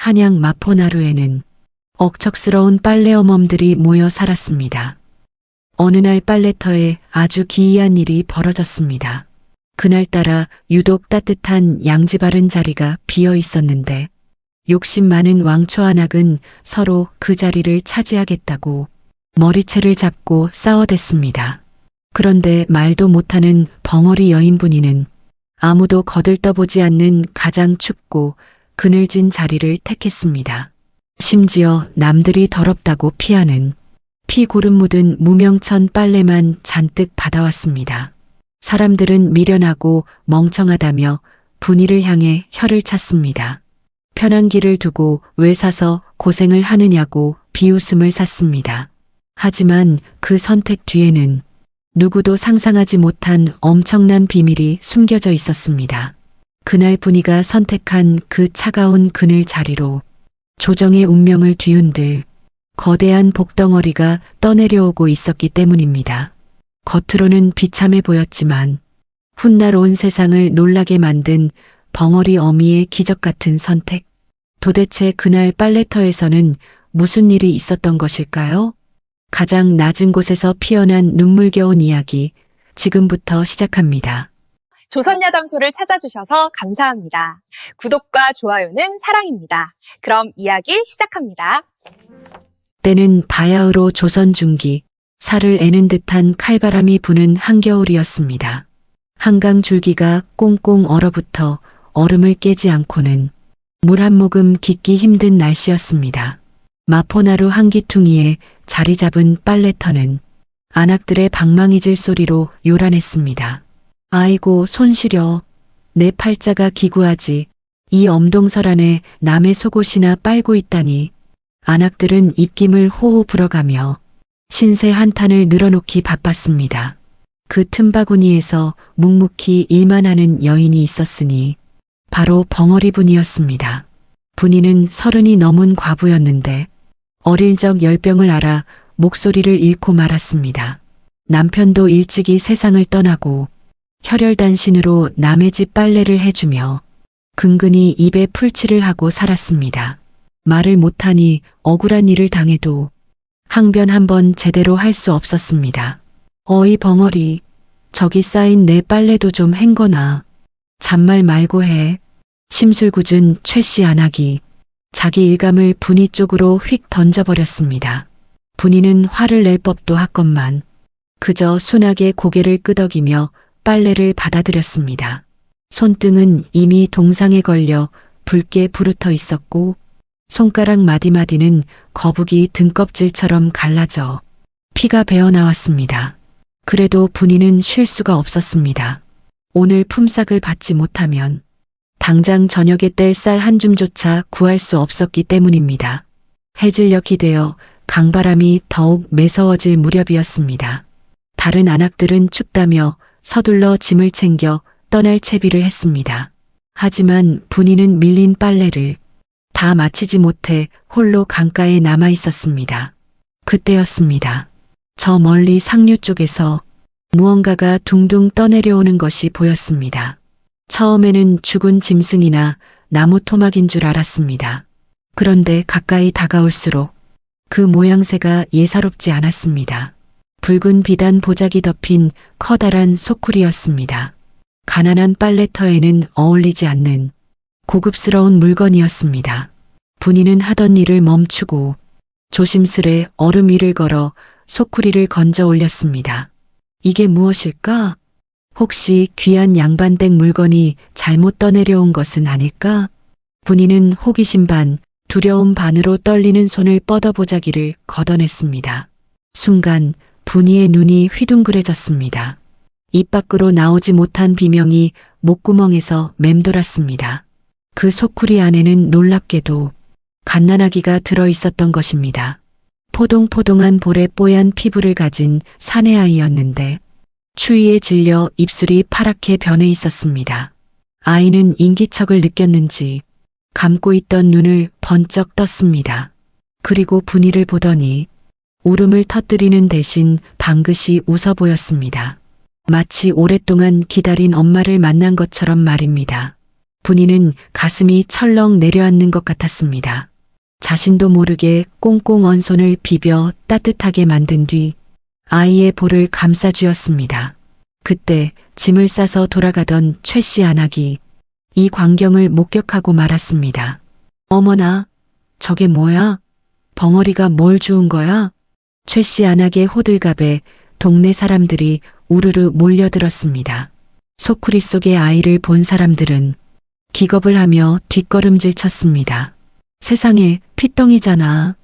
한양 마포나루에는 억척스러운 빨래어멈들이 모여 살았습니다. 어느 날 빨래터에 아주 기이한 일이 벌어졌습니다. 그날따라 유독 따뜻한 양지바른 자리가 비어 있었는데 욕심 많은 왕초한악은 서로 그 자리를 차지하겠다고 머리채를 잡고 싸워댔습니다. 그런데 말도 못하는 벙어리 여인분이는 아무도 거들떠보지 않는 가장 춥고 그늘진 자리를 택했습니다. 심지어 남들이 더럽다고 피하는 피고름 묻은 무명천 빨래만 잔뜩 받아왔습니다. 사람들은 미련하고 멍청하다며 분이를 향해 혀를 찼습니다. 편한 길을 두고 왜 사서 고생을 하느냐고 비웃음을 샀습니다. 하지만 그 선택 뒤에는 누구도 상상하지 못한 엄청난 비밀이 숨겨져 있었습니다. 그날 분이가 선택한 그 차가운 그늘 자리로 조정의 운명을 뒤흔들 거대한 복덩어리가 떠내려오고 있었기 때문입니다. 겉으로는 비참해 보였지만 훗날 온 세상을 놀라게 만든 벙어리 어미의 기적 같은 선택. 도대체 그날 빨래터에서는 무슨 일이 있었던 것일까요? 가장 낮은 곳에서 피어난 눈물겨운 이야기, 지금부터 시작합니다. 조선야담소를 찾아주셔서 감사합니다. 구독과 좋아요는 사랑입니다. 그럼 이야기 시작합니다. 때는 바야흐로 조선 중기, 살을 애는 듯한 칼바람이 부는 한겨울이었습니다. 한강 줄기가 꽁꽁 얼어붙어 얼음을 깨지 않고는 물 한 모금 깃기 힘든 날씨였습니다. 마포나루 한기퉁이에 자리 잡은 빨래터는 안악들의 방망이질 소리로 요란했습니다. 아이고 손 시려. 내 팔자가 기구하지. 이 엄동설 안에 남의 속옷이나 빨고 있다니. 안악들은 입김을 호호 불어가며 신세 한탄을 늘어놓기 바빴습니다. 그 틈바구니에서 묵묵히 일만 하는 여인이 있었으니 바로 벙어리 분이었습니다. 분이는 30이 넘은 과부였는데 어릴 적 열병을 앓아 목소리를 잃고 말았습니다. 남편도 일찍이 세상을 떠나고 혈혈단신으로 남의 집 빨래를 해주며 근근히 입에 풀칠을 하고 살았습니다. 말을 못하니 억울한 일을 당해도 항변 한번 제대로 할 수 없었습니다. 어이 벙어리, 저기 쌓인 내 빨래도 좀 헹거나. 잔말 말고 해. 심술궂은 최씨 안악이 자기 일감을 분이 쪽으로 휙 던져버렸습니다. 분이는 화를 낼 법도 하건만 그저 순하게 고개를 끄덕이며 빨래를 받아들였습니다. 손등은 이미 동상에 걸려 붉게 부르터 있었고 손가락 마디마디는 거북이 등껍질처럼 갈라져 피가 배어나왔습니다. 그래도 분이는 쉴 수가 없었습니다. 오늘 품삯을 받지 못하면 당장 저녁에 뗄 쌀 한 줌조차 구할 수 없었기 때문입니다. 해질녘이 되어 강바람이 더욱 매서워질 무렵이었습니다. 다른 안악들은 춥다며 서둘러 짐을 챙겨 떠날 채비를 했습니다. 하지만 분이는 밀린 빨래를 다 마치지 못해 홀로 강가에 남아 있었습니다. 그때였습니다. 저 멀리 상류 쪽에서 무언가가 둥둥 떠내려오는 것이 보였습니다. 처음에는 죽은 짐승이나 나무 토막인 줄 알았습니다. 그런데 가까이 다가올수록 그 모양새가 예사롭지 않았습니다. 붉은 비단 보자기 덮인 커다란 소쿠리였습니다. 가난한 빨래터에는 어울리지 않는 고급스러운 물건이었습니다. 분이는 하던 일을 멈추고 조심스레 얼음 위를 걸어 소쿠리를 건져 올렸습니다. 이게 무엇일까? 혹시 귀한 양반댁 물건이 잘못 떠내려온 것은 아닐까? 분이는 호기심 반, 두려움 반으로 떨리는 손을 뻗어 보자기를 걷어냈습니다. 순간 분이의 눈이 휘둥그레졌습니다. 입 밖으로 나오지 못한 비명이 목구멍에서 맴돌았습니다. 그 소쿠리 안에는 놀랍게도 갓난아기가 들어 있었던 것입니다. 포동포동한 볼에 뽀얀 피부를 가진 사내아이였는데 추위에 질려 입술이 파랗게 변해 있었습니다. 아이는 인기척을 느꼈는지 감고 있던 눈을 번쩍 떴습니다. 그리고 분이를 보더니 울음을 터뜨리는 대신 방긋이 웃어 보였습니다. 마치 오랫동안 기다린 엄마를 만난 것처럼 말입니다. 분이는 가슴이 철렁 내려앉는 것 같았습니다. 자신도 모르게 꽁꽁 언 손을 비벼 따뜻하게 만든 뒤 아이의 볼을 감싸쥐었습니다. 그때 짐을 싸서 돌아가던 최 씨 안악이 이 광경을 목격하고 말았습니다. 어머나, 저게 뭐야? 벙어리가 뭘 주운 거야? 최 씨 안악의 호들갑에 동네 사람들이 우르르 몰려들었습니다. 소쿠리 속의 아이를 본 사람들은 기겁을 하며 뒷걸음질 쳤습니다. 세상에, 핏덩이잖아.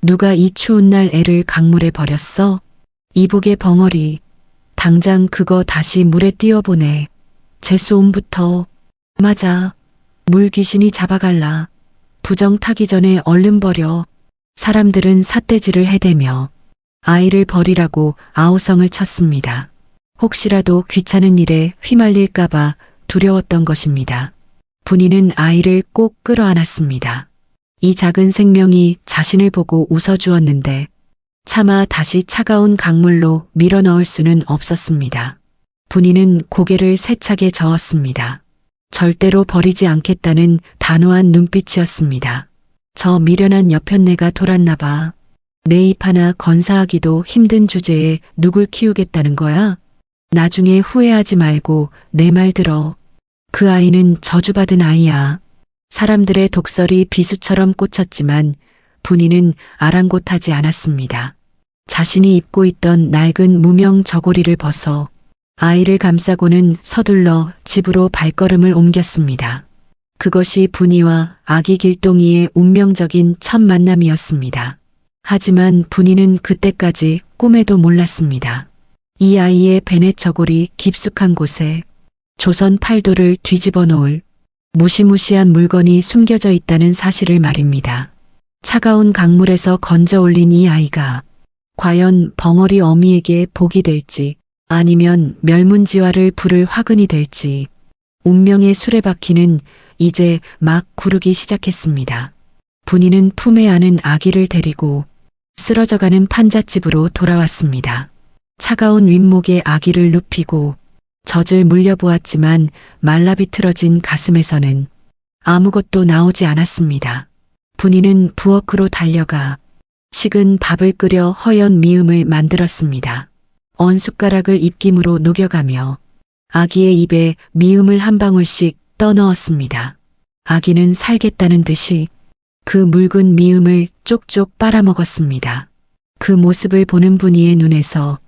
누가 이 추운 날 애를 강물에 버렸어? 이복의 벙어리. 당장 그거 다시 물에 띄워보내. 재수옴부터. 맞아. 물 귀신이 잡아갈라. 부정 타기 전에 얼른 버려. 사람들은 삿대질을 해대며 아이를 버리라고 아우성을 쳤습니다. 혹시라도 귀찮은 일에 휘말릴까봐 두려웠던 것입니다. 분이는 아이를 꼭 끌어안았습니다. 이 작은 생명이 자신을 보고 웃어주었는데 차마 다시 차가운 강물로 밀어넣을 수는 없었습니다. 분이는 고개를 세차게 저었습니다. 절대로 버리지 않겠다는 단호한 눈빛이었습니다. 저 미련한 여편네가 돌았나 봐. 내 입 하나 건사하기도 힘든 주제에 누굴 키우겠다는 거야? 나중에 후회하지 말고 내 말 들어. 그 아이는 저주받은 아이야. 사람들의 독설이 비수처럼 꽂혔지만 분이는 아랑곳하지 않았습니다. 자신이 입고 있던 낡은 무명 저고리를 벗어 아이를 감싸고는 서둘러 집으로 발걸음을 옮겼습니다. 그것이 분이와 아기 길동이의 운명적인 첫 만남이었습니다. 하지만 분이는 그때까지 꿈에도 몰랐습니다. 이 아이의 베넷 저고리 깊숙한 곳에 조선 팔도를 뒤집어 놓을 무시무시한 물건이 숨겨져 있다는 사실을 말입니다. 차가운 강물에서 건져 올린 이 아이가 과연 벙어리 어미에게 복이 될지 아니면 멸문지화를 부를 화근이 될지 운명의 수레바퀴는 이제 막 구르기 시작했습니다. 분이는 품에 안은 아기를 데리고 쓰러져가는 판잣집으로 돌아왔습니다. 차가운 윗목에 아기를 눕히고 젖을 물려보았지만 말라비틀어진 가슴에서는 아무것도 나오지 않았습니다. 분이는 부엌으로 달려가 식은 밥을 끓여 허연 미음을 만들었습니다. 언 숟가락을 입김으로 녹여가며 아기의 입에 미음을 한 방울씩 떠넣었습니다. 아기는 살겠다는 듯이 그 묽은 미음을 쪽쪽 빨아먹었습니다. 그 모습을 보는 분이의 눈에서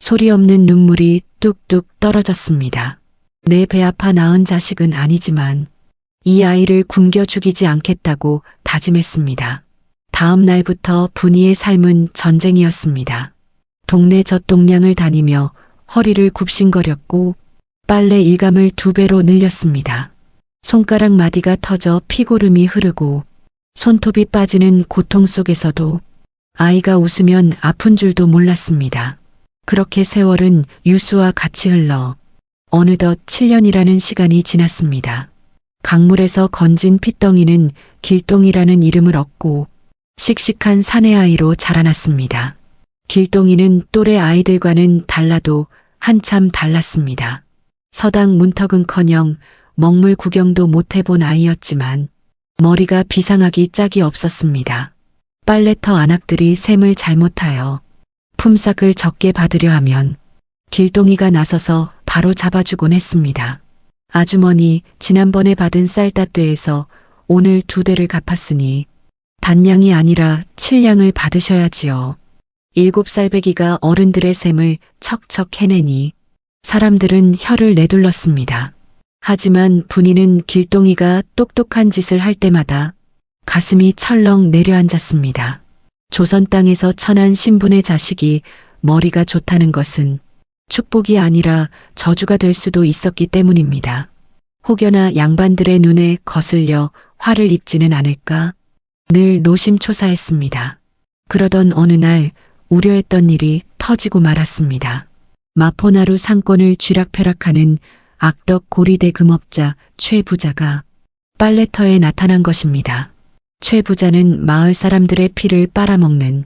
소리 없는 눈물이 뚝뚝 떨어졌습니다. 내 배 아파 낳은 자식은 아니지만 이 아이를 굶겨 죽이지 않겠다고 다짐했습니다. 다음 날부터 분이의 삶은 전쟁이었습니다. 동네 젖동량을 다니며 허리를 굽신거렸고 빨래 일감을 2배로 늘렸습니다. 손가락 마디가 터져 피고름이 흐르고 손톱이 빠지는 고통 속에서도 아이가 웃으면 아픈 줄도 몰랐습니다. 그렇게 세월은 유수와 같이 흘러 어느덧 7년이라는 시간이 지났습니다. 강물에서 건진 핏덩이는 길동이라는 이름을 얻고 씩씩한 사내 아이로 자라났습니다. 길동이는 또래 아이들과는 달라도 한참 달랐습니다. 서당 문턱은커녕 먹물 구경도 못 해본 아이였지만 머리가 비상하기 짝이 없었습니다. 빨래터 안악들이 셈을 잘못하여 품삯을 적게 받으려 하면 길동이가 나서서 바로 잡아주곤 했습니다. 아주머니, 지난번에 받은 쌀따뚜에서 오늘 2대를 갚았으니 단량이 아니라 7량을 받으셔야지요. 7살배기가 어른들의 셈을 척척 해내니 사람들은 혀를 내둘렀습니다. 하지만 분이는 길동이가 똑똑한 짓을 할 때마다 가슴이 철렁 내려앉았습니다. 조선 땅에서 천한 신분의 자식이 머리가 좋다는 것은 축복이 아니라 저주가 될 수도 있었기 때문입니다. 혹여나 양반들의 눈에 거슬려 화를 입지는 않을까 늘 노심초사했습니다. 그러던 어느 날 우려했던 일이 터지고 말았습니다. 마포나루 상권을 쥐락펴락하는 악덕 고리대 금업자 최 부자가 빨래터에 나타난 것입니다. 최 부자는 마을 사람들의 피를 빨아먹는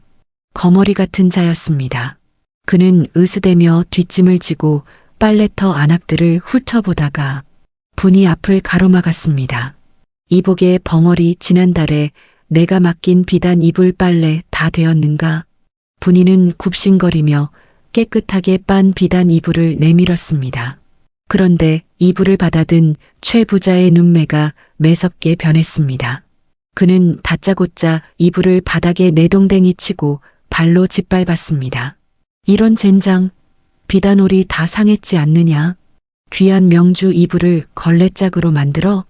거머리 같은 자였습니다. 그는 으스대며 뒷짐을 지고 빨래터 안악들을 훑어보다가 분이 앞을 가로막았습니다. 이복의 벙어리 지난달에 내가 맡긴 비단 이불 빨래 다 되었는가? 분이는 굽신거리며 깨끗하게 빤 비단 이불을 내밀었습니다. 그런데 이불을 받아든 최 부자의 눈매가 매섭게 변했습니다. 그는 다짜고짜 이불을 바닥에 내동댕이 치고 발로 짓밟았습니다. 이런 젠장, 비단올이 다 상했지 않느냐? 귀한 명주 이불을 걸레짝으로 만들어?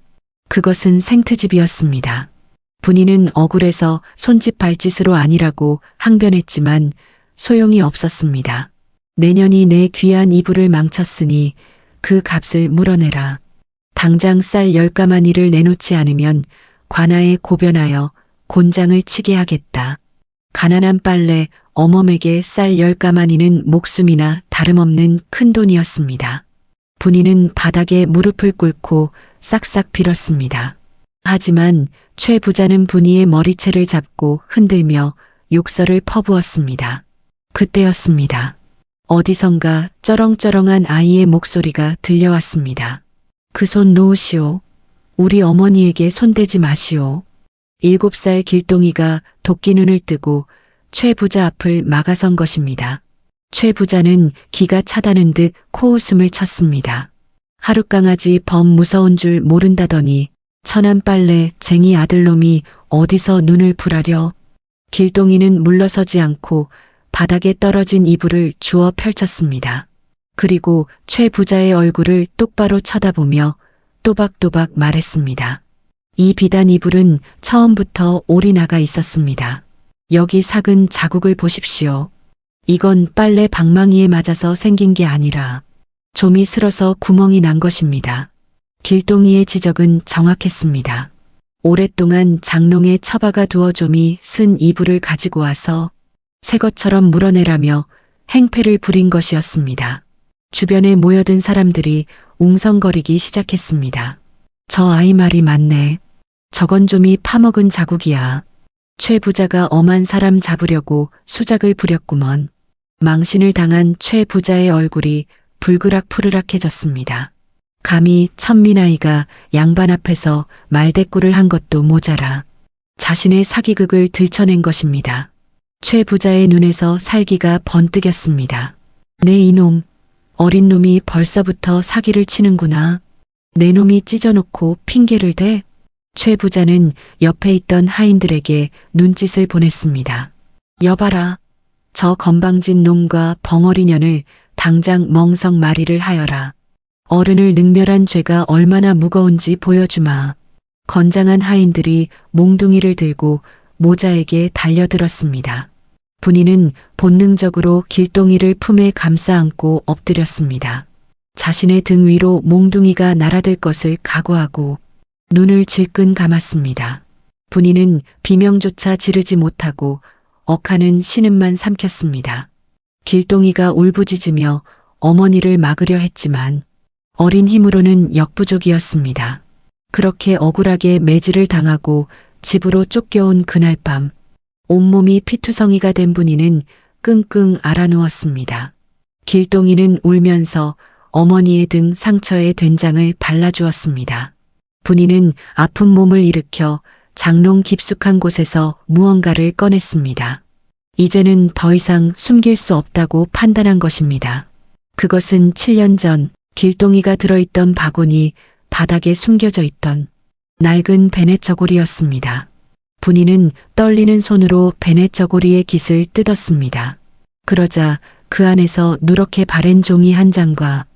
그것은 생트집이었습니다. 분이는 억울해서 손짓 발짓으로 아니라고 항변했지만 소용이 없었습니다. 내년이 내 귀한 이불을 망쳤으니 그 값을 물어내라. 당장 쌀 10가마니를 내놓지 않으면 관아에 고변하여 곤장을 치게 하겠다. 가난한 빨래 어멈에게 쌀 10가마니는 목숨이나 다름없는 큰 돈이었습니다. 분이는 바닥에 무릎을 꿇고 싹싹 빌었습니다. 하지만 최 부자는 분이의 머리채를 잡고 흔들며 욕설을 퍼부었습니다. 그때였습니다. 어디선가 쩌렁쩌렁한 아이의 목소리가 들려왔습니다. 그 손 놓으시오. 우리 어머니에게 손대지 마시오. 7살 길동이가 도끼 눈을 뜨고 최 부자 앞을 막아선 것입니다. 최 부자는 기가 차다는 듯 코웃음을 쳤습니다. 하룻강아지 범 무서운 줄 모른다더니 천안 빨래 쟁이 아들놈이 어디서 눈을 부라려. 길동이는 물러서지 않고 바닥에 떨어진 이불을 주워 펼쳤습니다. 그리고 최 부자의 얼굴을 똑바로 쳐다보며 또박또박 말했습니다. 이 비단 이불은 처음부터 올이 나가 있었습니다. 여기 삭은 자국을 보십시오. 이건 빨래 방망이에 맞아서 생긴 게 아니라 좀이 슬어서 구멍이 난 것입니다. 길동이의 지적은 정확했습니다. 오랫동안 장롱에 처박아 두어 좀이 쓴 이불을 가지고 와서 새 것처럼 물어내라며 행패를 부린 것이었습니다. 주변에 모여든 사람들이 웅성거리기 시작했습니다. 저 아이 말이 맞네. 저건 좀이 파먹은 자국이야. 최 부자가 엄한 사람 잡으려고 수작을 부렸구먼. 망신을 당한 최 부자의 얼굴이 불그락푸르락해졌습니다. 감히 천민아이가 양반 앞에서 말대꾸를 한 것도 모자라 자신의 사기극을 들춰낸 것입니다. 최 부자의 눈에서 살기가 번뜩였습니다. 내 이놈, 어린 놈이 벌써부터 사기를 치는구나. 내 놈이 찢어놓고 핑계를 대? 최 부자는 옆에 있던 하인들에게 눈짓을 보냈습니다. 여봐라. 저 건방진 놈과 벙어리년을 당장 멍석마리를 하여라. 어른을 능멸한 죄가 얼마나 무거운지 보여주마. 건장한 하인들이 몽둥이를 들고 모자에게 달려들었습니다. 분이는 본능적으로 길동이를 품에 감싸 안고 엎드렸습니다. 자신의 등 위로 몽둥이가 날아들 것을 각오하고 눈을 질끈 감았습니다. 분이는 비명조차 지르지 못하고 억하는 신음만 삼켰습니다. 길동이가 울부짖으며 어머니를 막으려 했지만 어린 힘으로는 역부족이었습니다. 그렇게 억울하게 매질을 당하고 집으로 쫓겨온 그날 밤 온몸이 피투성이가 된 분이는 끙끙 앓아누웠습니다. 길동이는 울면서 어머니의 등 상처에 된장을 발라주었습니다. 분이는 아픈 몸을 일으켜 장롱 깊숙한 곳에서 무언가를 꺼냈습니다. 이제는 더 이상 숨길 수 없다고 판단한 것입니다. 그것은 7년 전 길동이가 들어있던 바구니 바닥에 숨겨져 있던 낡은 베넷 저고리였습니다. 분이는 떨리는 손으로 베넷 저고리의 깃을 뜯었습니다. 그러자 그 안에서 누렇게 바랜 종이 한 장과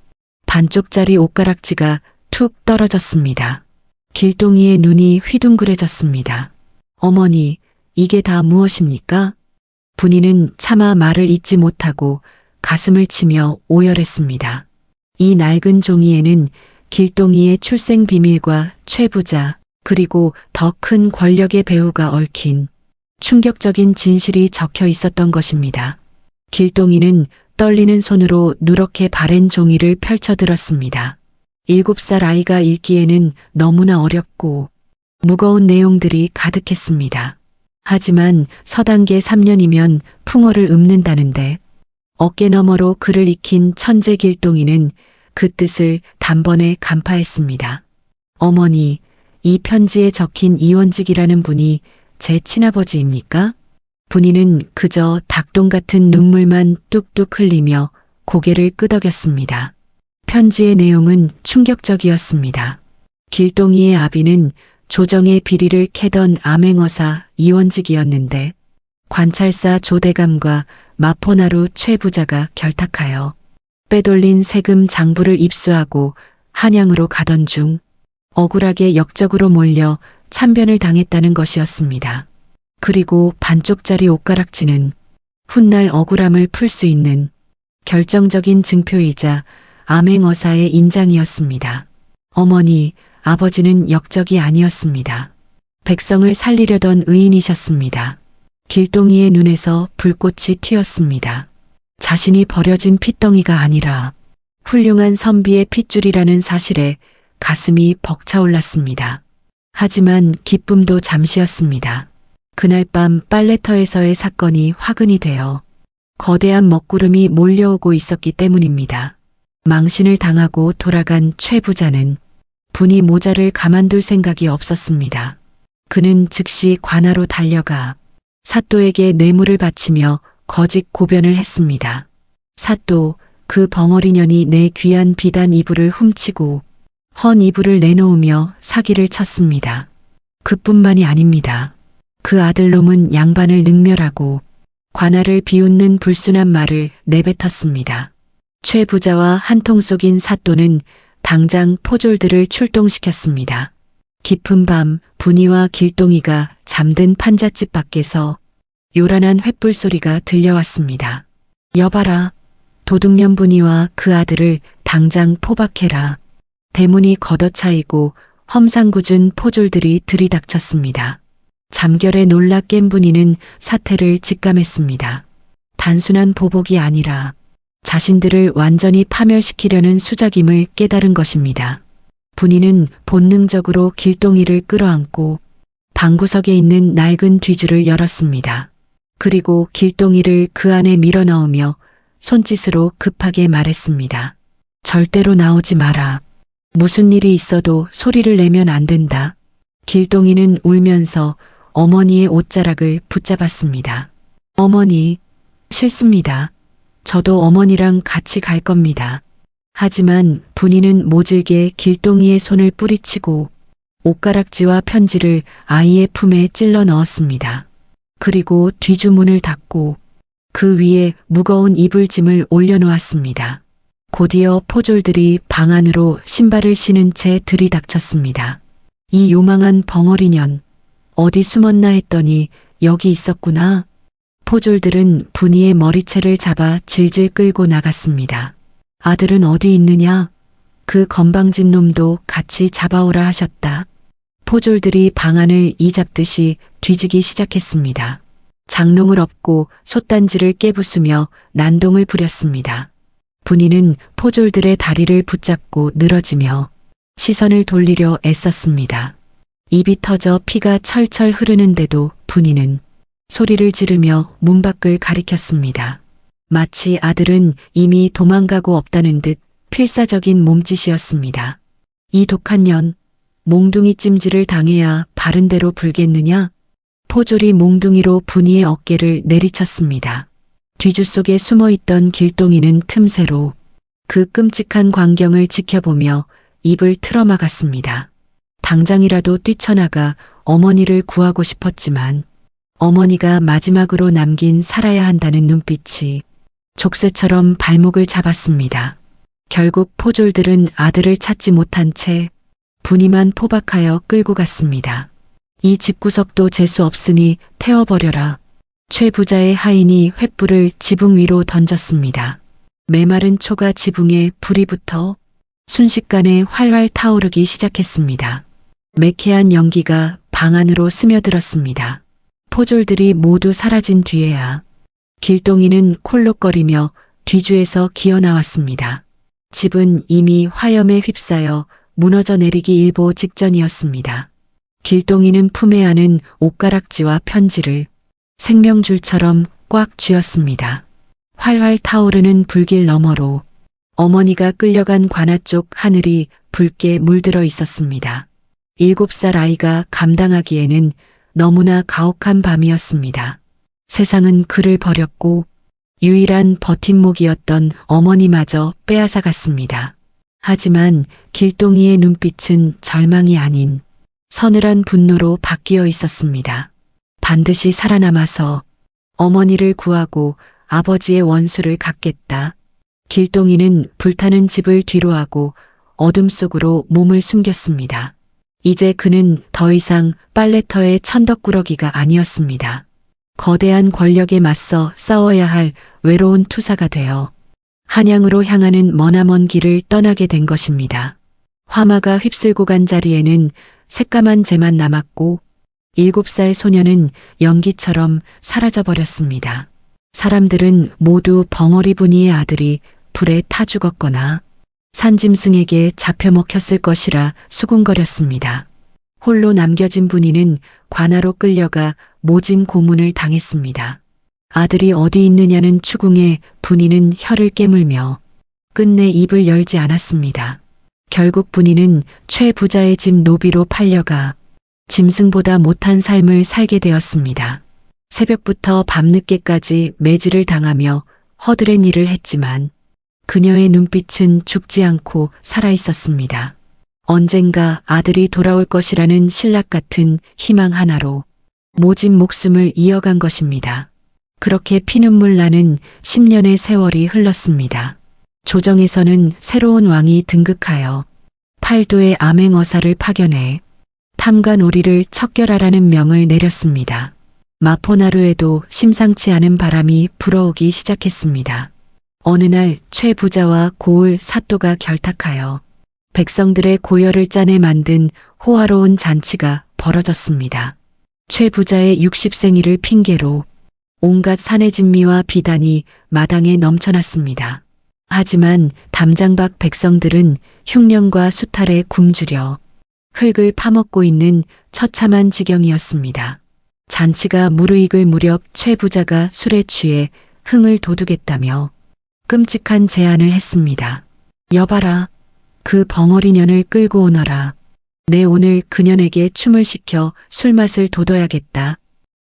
반쪽짜리 옷가락지가 툭 떨어졌습니다. 길동이의 눈이 휘둥그레졌습니다. 어머니, 이게 다 무엇입니까? 분이는 차마 말을 잇지 못하고 가슴을 치며 오열했습니다. 이 낡은 종이에는 길동이의 출생 비밀과 최부자 그리고 더 큰 권력의 배후가 얽힌 충격적인 진실이 적혀 있었던 것입니다. 길동이는 떨리는 손으로 누렇게 바랜 종이를 펼쳐들었습니다. 7살 아이가 읽기에는 너무나 어렵고 무거운 내용들이 가득했습니다. 하지만 서당계 3년이면 풍어를 읊는다는데 어깨 너머로 글을 익힌 천재 길동이는 그 뜻을 단번에 간파했습니다. 어머니, 이 편지에 적힌 이원직이라는 분이 제 친아버지입니까? 분이는 그저 닭똥 같은 눈물만 뚝뚝 흘리며 고개를 끄덕였습니다. 편지의 내용은 충격적이었습니다. 길동이의 아비는 조정의 비리를 캐던 암행어사 이원직이었는데 관찰사 조대감과 마포나루 최 부자가 결탁하여 빼돌린 세금 장부를 입수하고 한양으로 가던 중 억울하게 역적으로 몰려 참변을 당했다는 것이었습니다. 그리고 반쪽짜리 옷가락지는 훗날 억울함을 풀 수 있는 결정적인 증표이자 암행어사의 인장이었습니다. 어머니, 아버지는 역적이 아니었습니다. 백성을 살리려던 의인이셨습니다. 길동이의 눈에서 불꽃이 튀었습니다. 자신이 버려진 핏덩이가 아니라 훌륭한 선비의 핏줄이라는 사실에 가슴이 벅차올랐습니다. 하지만 기쁨도 잠시였습니다. 그날 밤 빨래터에서의 사건이 화근이 되어 거대한 먹구름이 몰려오고 있었기 때문입니다. 망신을 당하고 돌아간 최 부자는 분이 모자를 가만둘 생각이 없었습니다. 그는 즉시 관하로 달려가 사또에게 뇌물을 바치며 거짓 고변을 했습니다. 사또, 그 벙어리 년이 내 귀한 비단 이불을 훔치고 헌 이불을 내놓으며 사기를 쳤습니다. 그뿐만이 아닙니다. 그 아들놈은 양반을 능멸하고 관아를 비웃는 불순한 말을 내뱉었습니다. 최 부자와 한통 속인 사또는 당장 포졸들을 출동시켰습니다. 깊은 밤 분이와 길동이가 잠든 판잣집 밖에서 요란한 횃불 소리가 들려왔습니다. 여봐라, 도둑년 분이와 그 아들을 당장 포박해라. 대문이 걷어차이고 험상궂은 포졸들이 들이닥쳤습니다. 잠결에 놀라 깬 분이는 사태를 직감했습니다. 단순한 보복이 아니라 자신들을 완전히 파멸시키려는 수작임을 깨달은 것입니다. 분이는 본능적으로 길동이를 끌어안고 방구석에 있는 낡은 뒤줄을 열었습니다. 그리고 길동이를 그 안에 밀어넣으며 손짓으로 급하게 말했습니다. 절대로 나오지 마라. 무슨 일이 있어도 소리를 내면 안 된다. 길동이는 울면서 어머니의 옷자락을 붙잡았습니다. 어머니, 싫습니다. 저도 어머니랑 같이 갈 겁니다. 하지만 분이는 모질게 길동이의 손을 뿌리치고 옷가락지와 편지를 아이의 품에 찔러 넣었습니다. 그리고 뒤주문을 닫고 그 위에 무거운 이불짐을 올려놓았습니다. 곧이어 포졸들이 방 안으로 신발을 신은 채 들이닥쳤습니다. 이 요망한 벙어리년, 어디 숨었나 했더니 여기 있었구나. 포졸들은 분이의 머리채를 잡아 질질 끌고 나갔습니다. 아들은 어디 있느냐? 그 건방진 놈도 같이 잡아오라 하셨다. 포졸들이 방 안을 이잡듯이 뒤지기 시작했습니다. 장롱을 엎고 솥단지를 깨부수며 난동을 부렸습니다. 분이는 포졸들의 다리를 붙잡고 늘어지며 시선을 돌리려 애썼습니다. 입이 터져 피가 철철 흐르는데도 분이는 소리를 지르며 문 밖을 가리켰습니다. 마치 아들은 이미 도망가고 없다는 듯 필사적인 몸짓이었습니다. 이 독한 년, 몽둥이 찜질을 당해야 바른대로 불겠느냐? 포졸이 몽둥이로 분이의 어깨를 내리쳤습니다. 뒤주 속에 숨어있던 길동이는 틈새로 그 끔찍한 광경을 지켜보며 입을 틀어막았습니다. 당장이라도 뛰쳐나가 어머니를 구하고 싶었지만 어머니가 마지막으로 남긴 살아야 한다는 눈빛이 족쇄처럼 발목을 잡았습니다. 결국 포졸들은 아들을 찾지 못한 채 분이만 포박하여 끌고 갔습니다. 이 집구석도 재수 없으니 태워버려라. 최 부자의 하인이 횃불을 지붕 위로 던졌습니다. 메마른 초가 지붕에 불이 붙어 순식간에 활활 타오르기 시작했습니다. 매캐한 연기가 방 안으로 스며들었습니다. 포졸들이 모두 사라진 뒤에야 길동이는 콜록거리며 뒤주에서 기어나왔습니다. 집은 이미 화염에 휩싸여 무너져 내리기 일보 직전이었습니다. 길동이는 품에 안은 옷가락지와 편지를 생명줄처럼 꽉 쥐었습니다. 활활 타오르는 불길 너머로 어머니가 끌려간 관아 쪽 하늘이 붉게 물들어 있었습니다. 7살 아이가 감당하기에는 너무나 가혹한 밤이었습니다. 세상은 그를 버렸고 유일한 버팀목이었던 어머니마저 빼앗아갔습니다. 하지만 길동이의 눈빛은 절망이 아닌 서늘한 분노로 바뀌어 있었습니다. 반드시 살아남아서 어머니를 구하고 아버지의 원수를 갚겠다. 길동이는 불타는 집을 뒤로하고 어둠 속으로 몸을 숨겼습니다. 이제 그는 더 이상 빨래터의 천덕꾸러기가 아니었습니다. 거대한 권력에 맞서 싸워야 할 외로운 투사가 되어 한양으로 향하는 머나먼 길을 떠나게 된 것입니다. 화마가 휩쓸고 간 자리에는 새까만 재만 남았고 7살 소녀는 연기처럼 사라져버렸습니다. 사람들은 모두 벙어리 분이의 아들이 불에 타 죽었거나 산짐승에게 잡혀 먹혔을 것이라 수군거렸습니다. 홀로 남겨진 분이는 관아로 끌려가 모진 고문을 당했습니다. 아들이 어디 있느냐는 추궁에 분이는 혀를 깨물며 끝내 입을 열지 않았습니다. 결국 분이는 최 부자의 집 노비로 팔려가 짐승보다 못한 삶을 살게 되었습니다. 새벽부터 밤늦게까지 매질을 당하며 허드렛 일을 했지만 그녀의 눈빛은 죽지 않고 살아 있었습니다. 언젠가 아들이 돌아올 것이라는 신락 같은 희망 하나로 모진 목숨을 이어간 것입니다. 그렇게 피눈물 나는 10년의 세월이 흘렀습니다. 조정에서는 새로운 왕이 등극하여 팔도의 암행어사를 파견해 탐관오리를 척결하라는 명을 내렸습니다. 마포나루에도 심상치 않은 바람이 불어오기 시작했습니다. 어느 날 최 부자와 고을 사또가 결탁하여 백성들의 고열을 짜내 만든 호화로운 잔치가 벌어졌습니다. 최 부자의 60생일을 핑계로 온갖 사내진미와 비단이 마당에 넘쳐났습니다. 하지만 담장 밖 백성들은 흉년과 수탈에 굶주려 흙을 파먹고 있는 처참한 지경이었습니다. 잔치가 무르익을 무렵 최 부자가 술에 취해 흥을 돋우겠다며 끔찍한 제안을 했습니다. 여봐라, 그 벙어리년을 끌고 오너라. 내 오늘 그년에게 춤을 시켜 술맛을 돋워야겠다.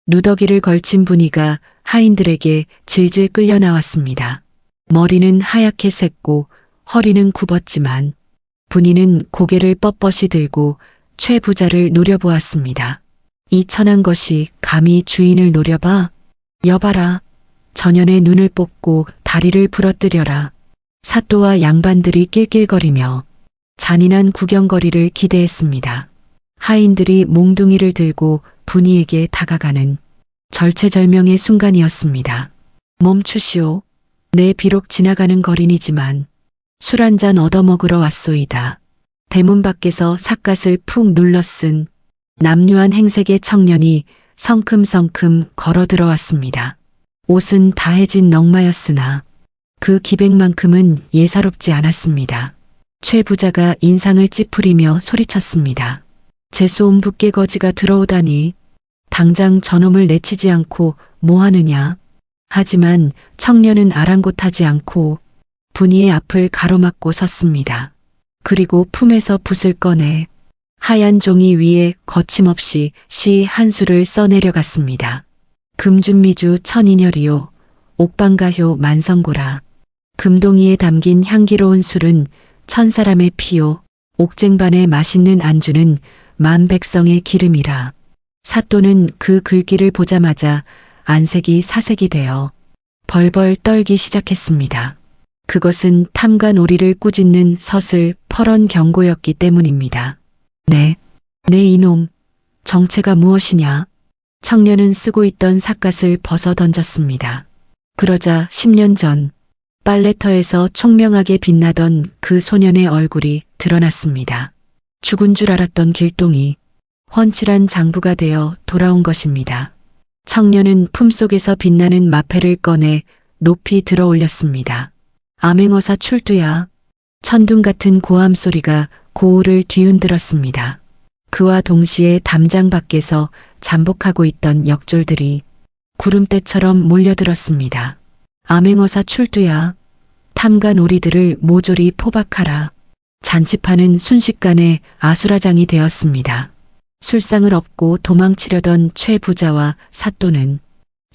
누더기를 걸친 분이가 하인들에게 질질 끌려 나왔습니다. 머리는 하얗게 샜고 허리는 굽었지만 분이는 고개를 뻣뻣이 들고 최 부자를 노려보았습니다. 이 천한 것이 감히 주인을 노려봐? 여봐라, 전연의 눈을 뽑고 다리를 부러뜨려라. 사또와 양반들이 낄낄거리며 잔인한 구경거리를 기대했습니다. 하인들이 몽둥이를 들고 분이에게 다가가는 절체절명의 순간이었습니다. 멈추시오. 내 비록 지나가는 거린이지만 술 한 잔 얻어먹으러 왔소이다. 대문 밖에서 삿갓을 푹 눌러쓴 남유한 행색의 청년이 성큼성큼 걸어 들어왔습니다. 옷은 다해진 넝마였으나 그 기백만큼은 예사롭지 않았습니다. 최 부자가 인상을 찌푸리며 소리쳤습니다. 재수온 붓개거지가 들어오다니 당장 저놈을 내치지 않고 뭐하느냐. 하지만 청년은 아랑곳하지 않고 분이의 앞을 가로막고 섰습니다. 그리고 품에서 붓을 꺼내 하얀 종이 위에 거침없이 시 한 수를 써내려갔습니다. 금준미주 천인열이요 옥방가효 만성고라. 금동이에 담긴 향기로운 술은 천사람의 피요 옥쟁반의 맛있는 안주는 만백성의 기름이라. 사또는 그 글귀를 보자마자 안색이 사색이 되어 벌벌 떨기 시작했습니다. 그것은 탐관오리를 꾸짖는 서슬 퍼런 경고였기 때문입니다. 네, 이놈, 정체가 무엇이냐? 청년은 쓰고 있던 삿갓을 벗어 던졌습니다. 그러자 10년 전 빨래터에서 총명하게 빛나던 그 소년의 얼굴이 드러났습니다. 죽은 줄 알았던 길동이 훤칠한 장부가 되어 돌아온 것입니다. 청년은 품속에서 빛나는 마패를 꺼내 높이 들어 올렸습니다. 암행어사 출두야. 천둥 같은 고함 소리가 고울을 뒤흔들었습니다. 그와 동시에 담장 밖에서 잠복하고 있던 역졸들이 구름대처럼 몰려들었습니다. 암행어사 출두야. 탐관 오리들을 모조리 포박하라. 잔치판은 순식간에 아수라장이 되었습니다. 술상을 업고 도망치려던 최 부자와 사또는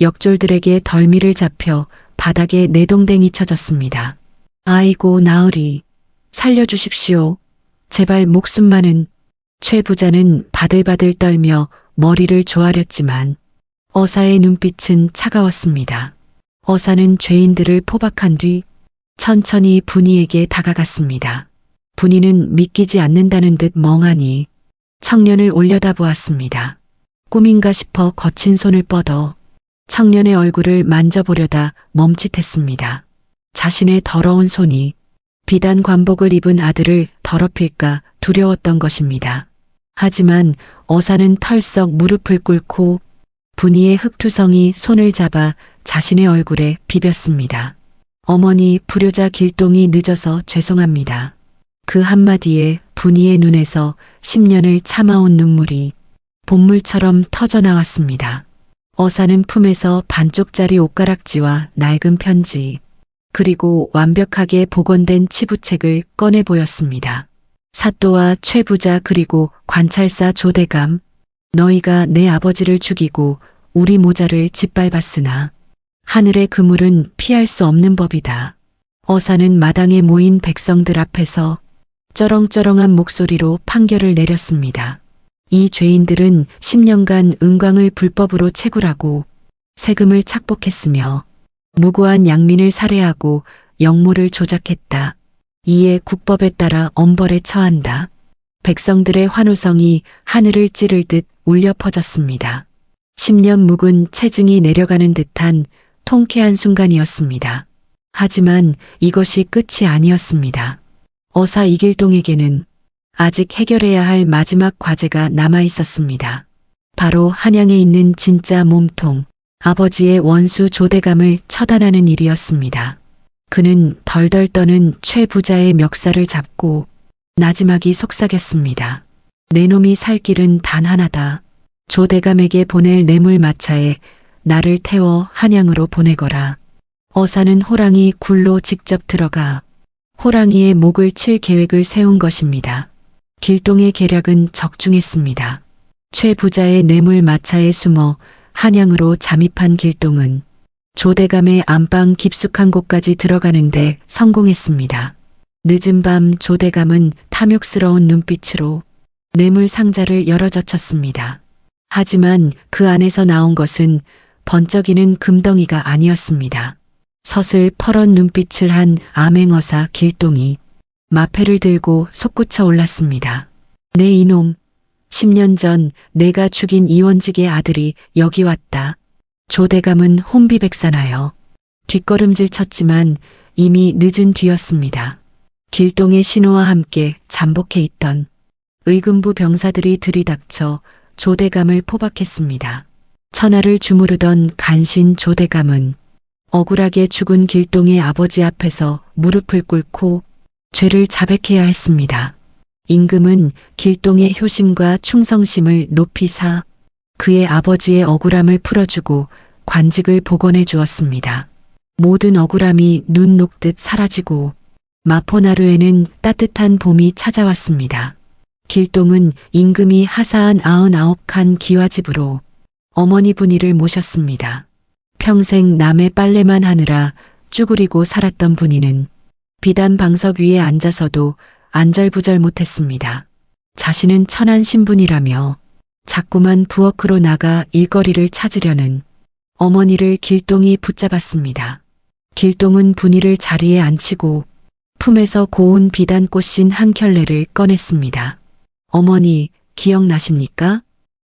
역졸들에게 덜미를 잡혀 바닥에 내동댕이 쳐졌습니다. 아이고 나으리, 살려주십시오. 제발 목숨만은. 최 부자는 바들바들 떨며 머리를 조아렸지만 어사의 눈빛은 차가웠습니다. 어사는 죄인들을 포박한 뒤 천천히 분이에게 다가갔습니다. 분이는 믿기지 않는다는 듯 멍하니 청년을 올려다보았습니다. 꿈인가 싶어 거친 손을 뻗어 청년의 얼굴을 만져보려다 멈칫했습니다. 자신의 더러운 손이 비단 관복을 입은 아들을 더럽힐까 두려웠던 것입니다. 하지만 어사는 털썩 무릎을 꿇고 분이의 흑투성이 손을 잡아 자신의 얼굴에 비볐습니다. 어머니, 불효자 길동이 늦어서 죄송합니다. 그 한마디에 분이의 눈에서 10년을 참아온 눈물이 본물처럼 터져나왔습니다. 어사는 품에서 반쪽짜리 옷가락지와 낡은 편지, 그리고 완벽하게 복원된 치부책을 꺼내 보였습니다. 사또와 최 부자 그리고 관찰사 조대감, 너희가 내 아버지를 죽이고 우리 모자를 짓밟았으나 하늘의 그물은 피할 수 없는 법이다. 어사는 마당에 모인 백성들 앞에서 쩌렁쩌렁한 목소리로 판결을 내렸습니다. 이 죄인들은 10년간 은광을 불법으로 채굴하고 세금을 착복했으며 무고한 양민을 살해하고 영모를 조작했다. 이에 국법에 따라 엄벌에 처한다. 백성들의 환호성이 하늘을 찌를 듯 울려 퍼졌습니다. 10년 묵은 체증이 내려가는 듯한 통쾌한 순간이었습니다. 하지만 이것이 끝이 아니었습니다. 어사 이길동에게는 아직 해결해야 할 마지막 과제가 남아 있었습니다. 바로 한양에 있는 진짜 몸통, 아버지의 원수 조대감을 처단하는 일이었습니다. 그는 덜덜 떠는 최 부자의 멱살을 잡고 나지막이 속삭였습니다. 내 놈이 살 길은 단 하나다. 조대감에게 보낼 뇌물 마차에 나를 태워 한양으로 보내거라. 어사는 호랑이 굴로 직접 들어가 호랑이의 목을 칠 계획을 세운 것입니다. 길동의 계략은 적중했습니다. 최 부자의 뇌물 마차에 숨어 한양으로 잠입한 길동은 조대감의 안방 깊숙한 곳까지 들어가는데 성공했습니다. 늦은 밤 조대감은 탐욕스러운 눈빛으로 뇌물 상자를 열어젖혔습니다. 하지만 그 안에서 나온 것은 번쩍이는 금덩이가 아니었습니다. 서슬 퍼런 눈빛을 한 암행어사 길동이 마패를 들고 솟구쳐 올랐습니다. 내 이놈, 10년 전 내가 죽인 이원직의 아들이 여기 왔다. 조대감은 혼비백산하여 뒷걸음질 쳤지만 이미 늦은 뒤였습니다. 길동의 신호와 함께 잠복해 있던 의금부 병사들이 들이닥쳐 조대감을 포박했습니다. 천하를 주무르던 간신 조대감은 억울하게 죽은 길동의 아버지 앞에서 무릎을 꿇고 죄를 자백해야 했습니다. 임금은 길동의 효심과 충성심을 높이 사 그의 아버지의 억울함을 풀어주고 관직을 복원해 주었습니다. 모든 억울함이 눈 녹듯 사라지고 마포나루에는 따뜻한 봄이 찾아왔습니다. 길동은 임금이 하사한 99칸 기와집으로 어머니 분이를 모셨습니다. 평생 남의 빨래만 하느라 쭈그리고 살았던 분이는 비단 방석 위에 앉아서도 안절부절 못했습니다. 자신은 천한 신분이라며 자꾸만 부엌으로 나가 일거리를 찾으려는 어머니를 길동이 붙잡았습니다. 길동은 분이를 자리에 앉히고 품에서 고운 비단 꽃신 한 켤레를 꺼냈습니다. 어머니, 기억나십니까?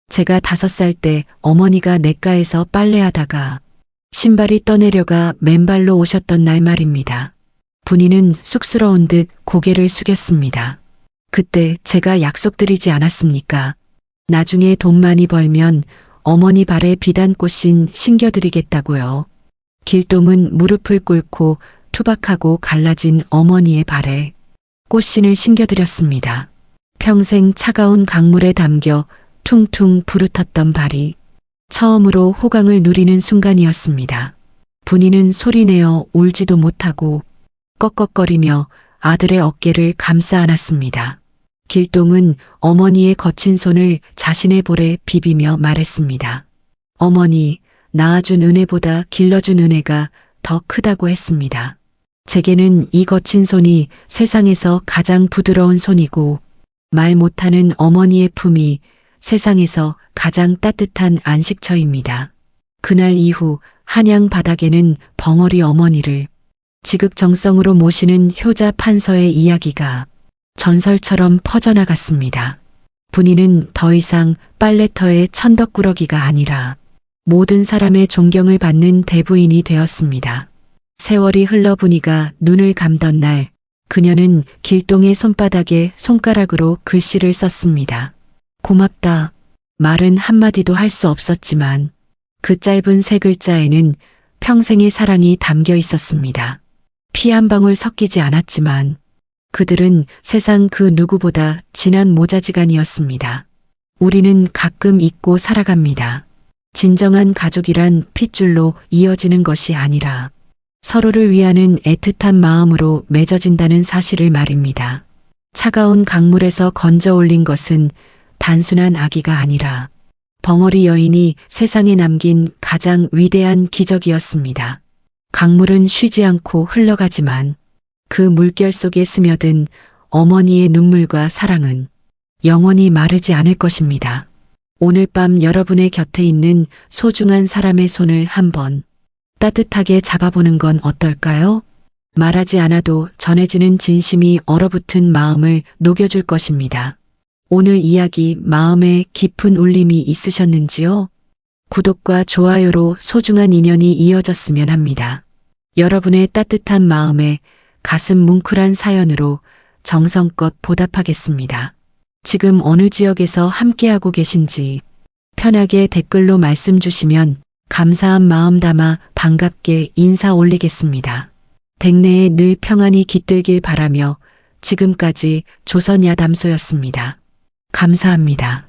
제가 5살 때 어머니가 냇가에서 빨래하다가 신발이 떠내려가 맨발로 오셨던 날 말입니다. 분이는 쑥스러운 듯 고개를 숙였습니다. 그때 제가 약속드리지 않았습니까? 나중에 돈 많이 벌면 어머니 발에 비단 꽃신 신겨드리겠다고요. 길동은 무릎을 꿇고 투박하고 갈라진 어머니의 발에 꽃신을 신겨드렸습니다. 평생 차가운 강물에 담겨 퉁퉁 부르텄던 발이 처음으로 호강을 누리는 순간이었습니다. 분이는 소리내어 울지도 못하고 꺽꺽거리며 아들의 어깨를 감싸 안았습니다. 길동은 어머니의 거친 손을 자신의 볼에 비비며 말했습니다. 어머니, 낳아준 은혜보다 길러준 은혜가 더 크다고 했습니다. 제게는 이 거친 손이 세상에서 가장 부드러운 손이고 말 못하는 어머니의 품이 세상에서 가장 따뜻한 안식처입니다. 그날 이후 한양 바닥에는 벙어리 어머니를 지극정성으로 모시는 효자 판서의 이야기가 전설처럼 퍼져나갔습니다. 분이는 더 이상 빨래터의 천덕꾸러기가 아니라 모든 사람의 존경을 받는 대부인이 되었습니다. 세월이 흘러 분이가 눈을 감던 날, 그녀는 길동의 손바닥에 손가락으로 글씨를 썼습니다. 고맙다. 말은 한마디도 할 수 없었지만 그 짧은 세 글자에는 평생의 사랑이 담겨 있었습니다. 피 한 방울 섞이지 않았지만 그들은 세상 그 누구보다 진한 모자지간이었습니다. 우리는 가끔 잊고 살아갑니다. 진정한 가족이란 핏줄로 이어지는 것이 아니라 서로를 위하는 애틋한 마음으로 맺어진다는 사실을 말입니다. 차가운 강물에서 건져 올린 것은 단순한 아기가 아니라 벙어리 여인이 세상에 남긴 가장 위대한 기적이었습니다. 강물은 쉬지 않고 흘러가지만 그 물결 속에 스며든 어머니의 눈물과 사랑은 영원히 마르지 않을 것입니다. 오늘 밤 여러분의 곁에 있는 소중한 사람의 손을 한번 따뜻하게 잡아보는 건 어떨까요? 말하지 않아도 전해지는 진심이 얼어붙은 마음을 녹여줄 것입니다. 오늘 이야기 마음에 깊은 울림이 있으셨는지요? 구독과 좋아요로 소중한 인연이 이어졌으면 합니다. 여러분의 따뜻한 마음에 가슴 뭉클한 사연으로 정성껏 보답하겠습니다. 지금 어느 지역에서 함께하고 계신지 편하게 댓글로 말씀 주시면 감사한 마음 담아 반갑게 인사 올리겠습니다. 댁내에 늘 평안이 깃들길 바라며 지금까지 조선야담소였습니다. 감사합니다.